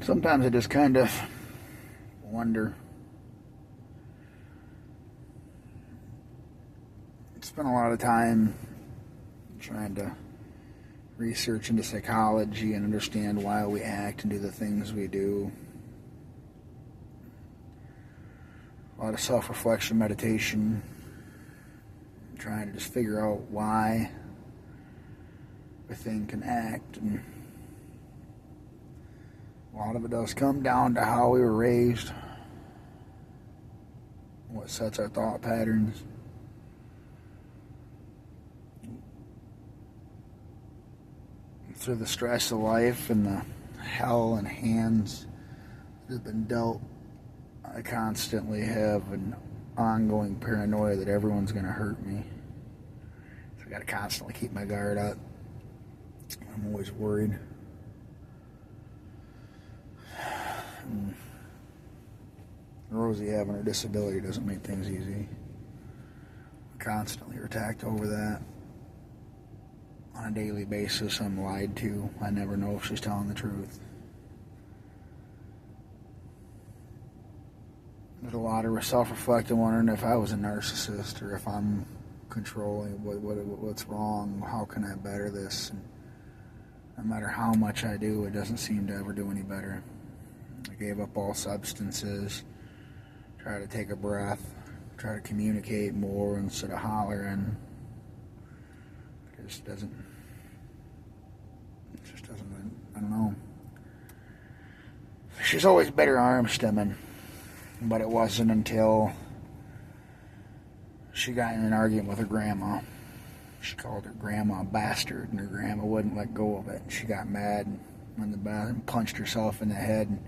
Sometimes I just kind of wonder. Spend a lot of time trying to research into psychology and understand why we act and do the things we do. A lot of self-reflection, meditation, trying to just figure out why we think and act, and a lot of it does come down to how we were raised, what sets our thought patterns. Through the stress of life and the hell and hands that have been dealt, I constantly have an ongoing paranoia that everyone's going to hurt me. So I got to constantly keep my guard up. I'm always worried. And Rosie having her disability doesn't make things easy. We constantly are attacked over that. On a daily basis, I'm lied to. I never know if she's telling the truth. There's a lot of self-reflecting, wondering if I was a narcissist or if I'm controlling what's wrong, how can I better this? And no matter how much I do, it doesn't seem to ever do any better. I gave up all substances, try to take a breath, try to communicate more instead of hollering. It just doesn't, I don't know. She's always better arm stemming, but it wasn't until she got in an argument with her grandma. She called her grandma a bastard, and her grandma wouldn't let go of it. She got mad and went in the bathroom, punched herself in the head, and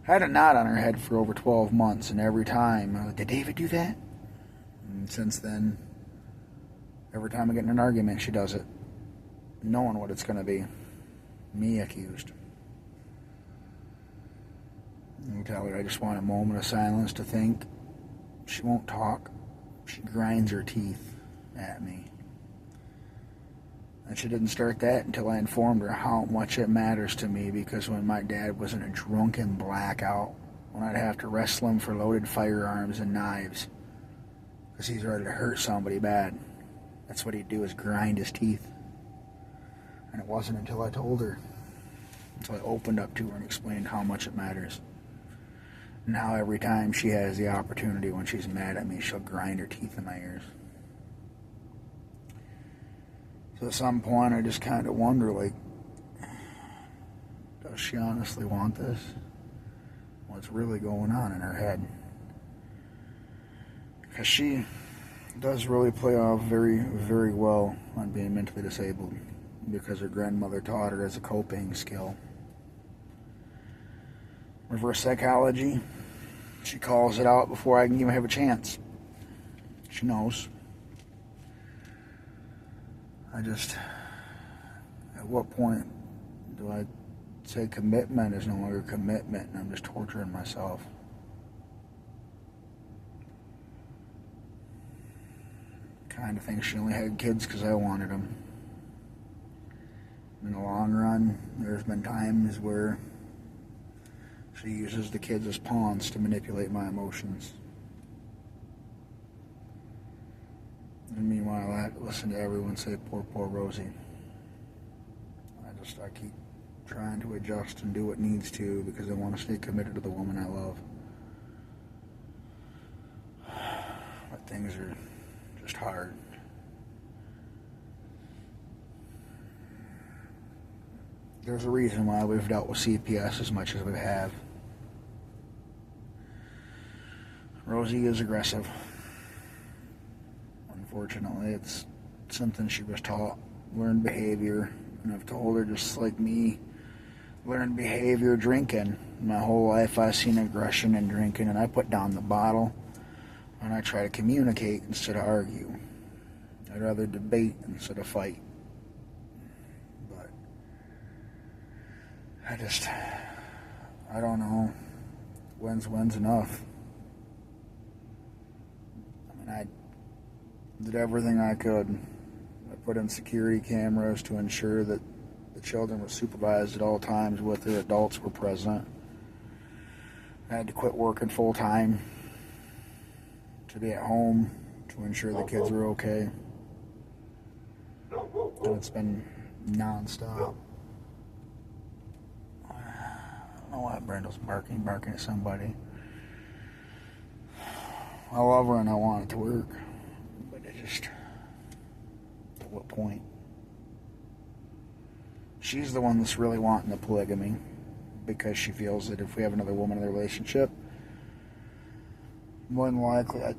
had a knot on her head for over 12 months, and every time, I was like, did David do that? And since then, every time I get in an argument, she does it, knowing what it's going to be. Me accused. I tell her I just want a moment of silence to think. She won't talk. She grinds her teeth at me. And she didn't start that until I informed her how much it matters to me, because when my dad was in a drunken blackout, when I'd have to wrestle him for loaded firearms and knives, because he's ready to hurt somebody bad, that's what he'd do, is grind his teeth. And it wasn't until I told her, until I opened up to her and explained how much it matters. Now every time she has the opportunity, when she's mad at me, she'll grind her teeth in my ears. So at some point I just kind of wonder, like, does she honestly want this? What's really going on in her head? Because she does really play off very, very well on being mentally disabled, because her grandmother taught her as a coping skill. Reverse psychology, she calls it out before I can even have a chance. She knows. At what point do I say commitment is no longer commitment and I'm just torturing myself? Kind of think she only had kids because I wanted them. In the long run, there's been times where she uses the kids as pawns to manipulate my emotions. And meanwhile, I have to listen to everyone say, poor, poor Rosie. I keep trying to adjust and do what needs to, because I want to stay committed to the woman I love. But things are just hard. There's a reason why we've dealt with CPS as much as we have. Rosie is aggressive. Unfortunately, it's something she was taught, learned behavior, and I've told her, just like me, learned behavior drinking. My whole life I've seen aggression in drinking, and I put down the bottle, and I try to communicate instead of argue. I'd rather debate instead of fight. But I don't know. When's enough? I mean, I did everything I could. I put in security cameras to ensure that children were supervised at all times with her. Adults were present. I had to quit working full time to be at home to ensure the kids were okay. And it's been non-stop. I don't know why Brenda's barking at somebody. I love her and I want it to work, but it just, at what point? She's the one that's really wanting the polygamy because she feels that if we have another woman in the relationship, more than likely, I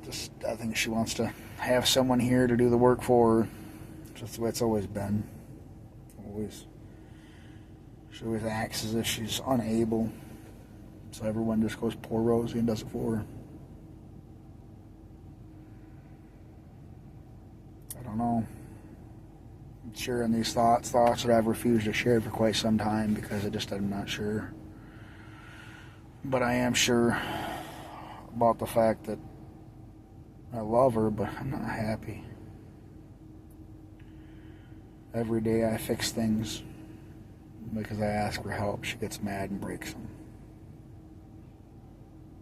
think she wants to have someone here to do the work for her. That's the way it's always been. She always acts as if she's unable, so everyone just goes poor Rosie and does it for her. I don't know. I'm sharing these thoughts that I've refused to share for quite some time because I'm not sure. But I am sure about the fact that I love her, but I'm not happy. Every day I fix things because I ask for help. She gets mad and breaks them.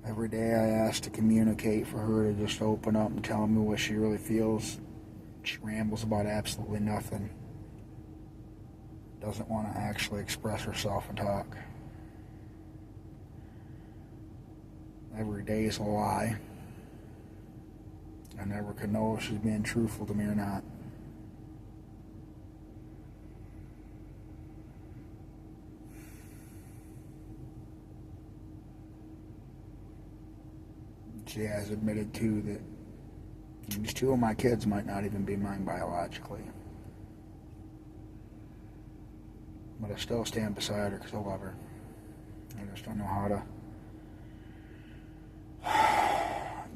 Every day I ask to communicate for her to just open up and tell me what she really feels. She rambles about absolutely nothing. Doesn't want to actually express herself and talk. Every day is a lie. I never can know if she's being truthful to me or not. She has admitted too that these two of my kids might not even be mine biologically. But I still stand beside her because I love her. I just don't know how to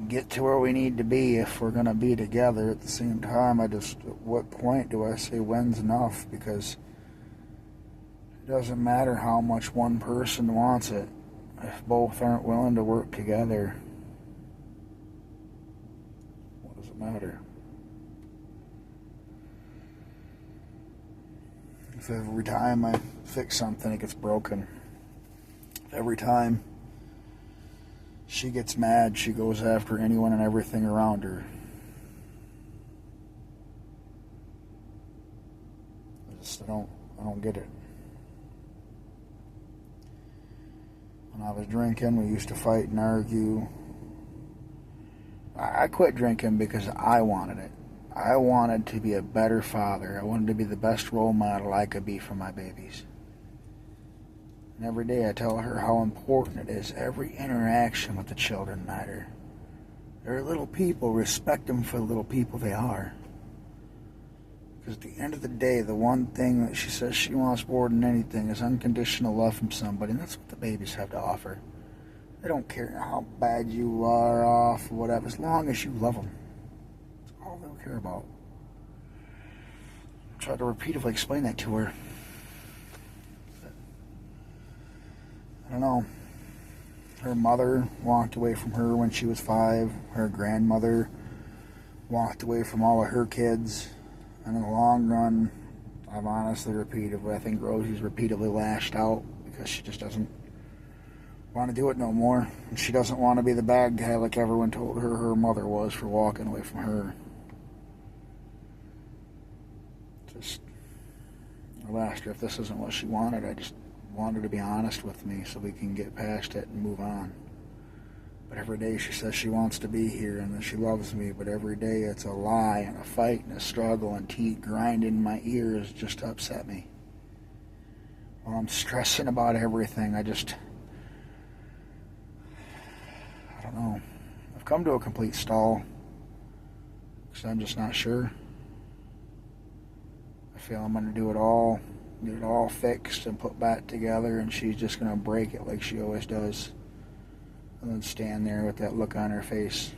get to where we need to be if we're going to be together at the same time. At what point do I say when's enough? Because it doesn't matter how much one person wants it if both aren't willing to work together. What does it matter? If every time I fix something it gets broken, if every time she gets mad, she goes after anyone and everything around her, I don't get it. When I was drinking, we used to fight and argue. I quit drinking because I wanted it. I wanted to be a better father. I wanted to be the best role model I could be for my babies. And every day I tell her how important it is. Every interaction with the children matter. They're little people. Respect them for the little people they are. Because at the end of the day, the one thing that she says she wants more than anything is unconditional love from somebody. And that's what the babies have to offer. They don't care how bad you are off or whatever, as long as you love them. That's all they'll care about. I tried to repeatedly explain that to her. I don't know. Her mother walked away from her when she was 5. Her grandmother walked away from all of her kids. And in the long run, I think Rosie's repeatedly lashed out because she just doesn't want to do it no more. And she doesn't want to be the bad guy like everyone told her her mother was for walking away from her. I asked her if this isn't what she wanted. I just want her to be honest with me so we can get past it and move on. But every day she says she wants to be here and that she loves me, but every day it's a lie and a fight and a struggle and teeth grinding in my ears just to upset me. While I'm stressing about everything, I don't know. I've come to a complete stall because I'm just not sure. I feel I'm going to do it all, get it all fixed and put back together, and she's just going to break it like she always does. And then stand there with that look on her face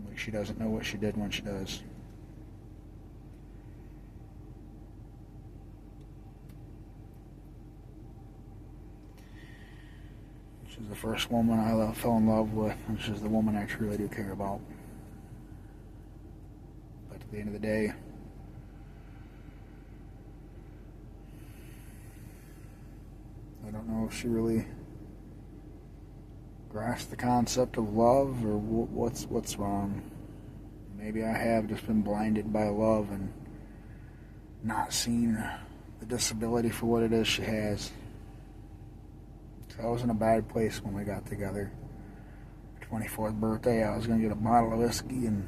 like she doesn't know what she did when she does. She's the first woman I fell in love with, and she's the woman I truly do care about. But at the end of the day, if she really grasps the concept of love, or what's wrong. Maybe I have just been blinded by love and not seen the disability for what it is she has. So I was in a bad place when we got together. 24th birthday, I was going to get a bottle of whiskey and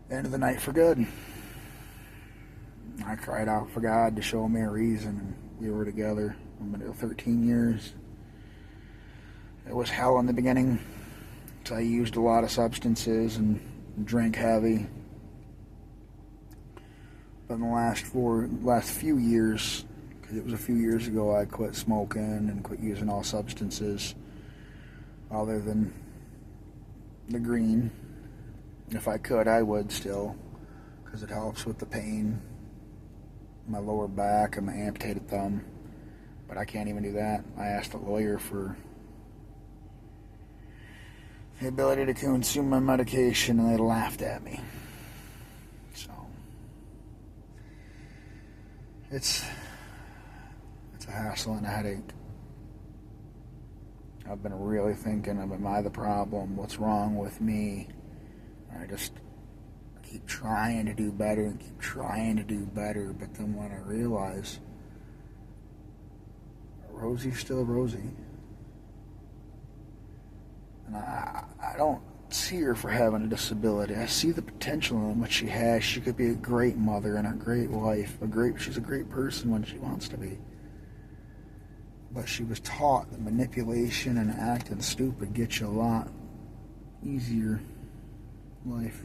end of the night for good. I cried out for God to show me a reason, and we were together. I've been together 13 years. It was hell in the beginning. So I used a lot of substances and drank heavy. But in the last few years, because it was a few years ago, I quit smoking and quit using all substances other than the green. If I could, I would still, because it helps with the pain, my lower back and my amputated thumb. But I can't even do that. I asked a lawyer for the ability to consume my medication, and they laughed at me. So it's a hassle and a headache. I've been really thinking of, am I the problem? What's wrong with me? I just keep trying to do better and keep trying to do better, but then when I realize Rosie's still Rosie, and I don't see her for having a disability. I see the potential in what she has. She could be a great mother and a great wife. She's a great person when she wants to be. But she was taught that manipulation and acting stupid gets you a lot easier life.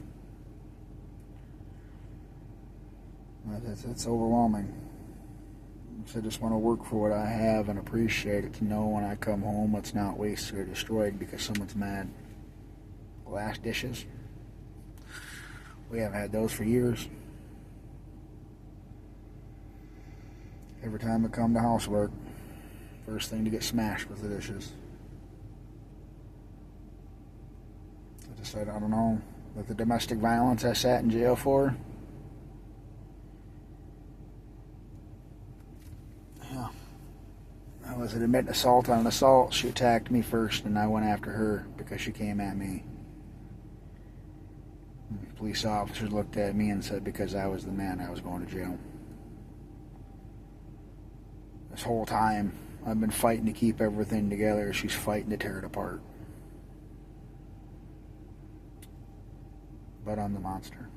It's overwhelming. So I just want to work for what I have and appreciate it, to know when I come home it's not wasted or destroyed because someone's mad. Glass dishes, we haven't had those for years. Every time I come to housework, first thing to get smashed was the dishes. I decided, I don't know, with the domestic violence I sat in jail for, I was admitting assault on an assault. She attacked me first, and I went after her because she came at me. The police officers looked at me and said because I was the man, I was going to jail. This whole time, I've been fighting to keep everything together. She's fighting to tear it apart. But I'm the monster.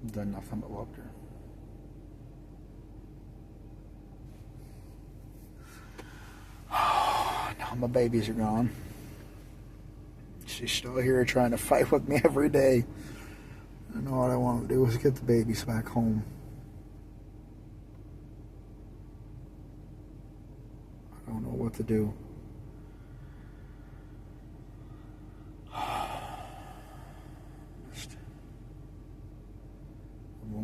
I've done nothing but loved her. Now my babies are gone. She's still here trying to fight with me every day. And all I want to do is get the babies back home. I don't know what to do. I'm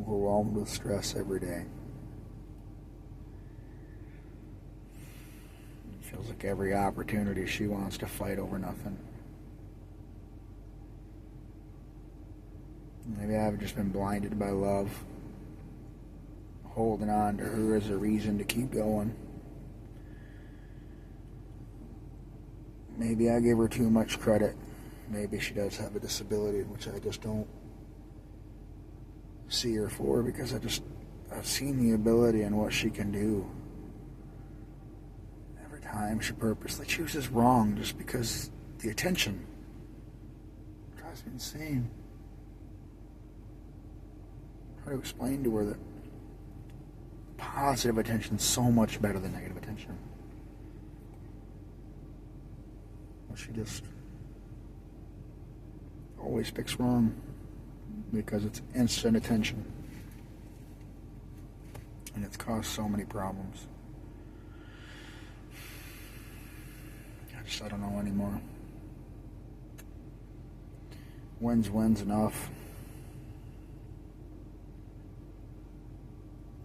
overwhelmed with stress every day. It feels like every opportunity she wants to fight over nothing. Maybe I've just been blinded by love. Holding on to her as a reason to keep going. Maybe I give her too much credit. Maybe she does have a disability, which I just don't see her for, because I've seen the ability and what she can do. Every time she purposely chooses wrong just because the attention drives me insane. Try to explain to her that positive attention is so much better than negative attention. But she just always picks wrong because it's instant attention. And it's caused so many problems. I don't know anymore. When's enough?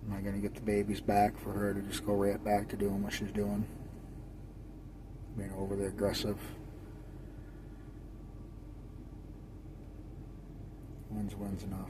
Am I going to get the babies back for her to just go right back to doing what she's doing? Being overly aggressive. When's enough?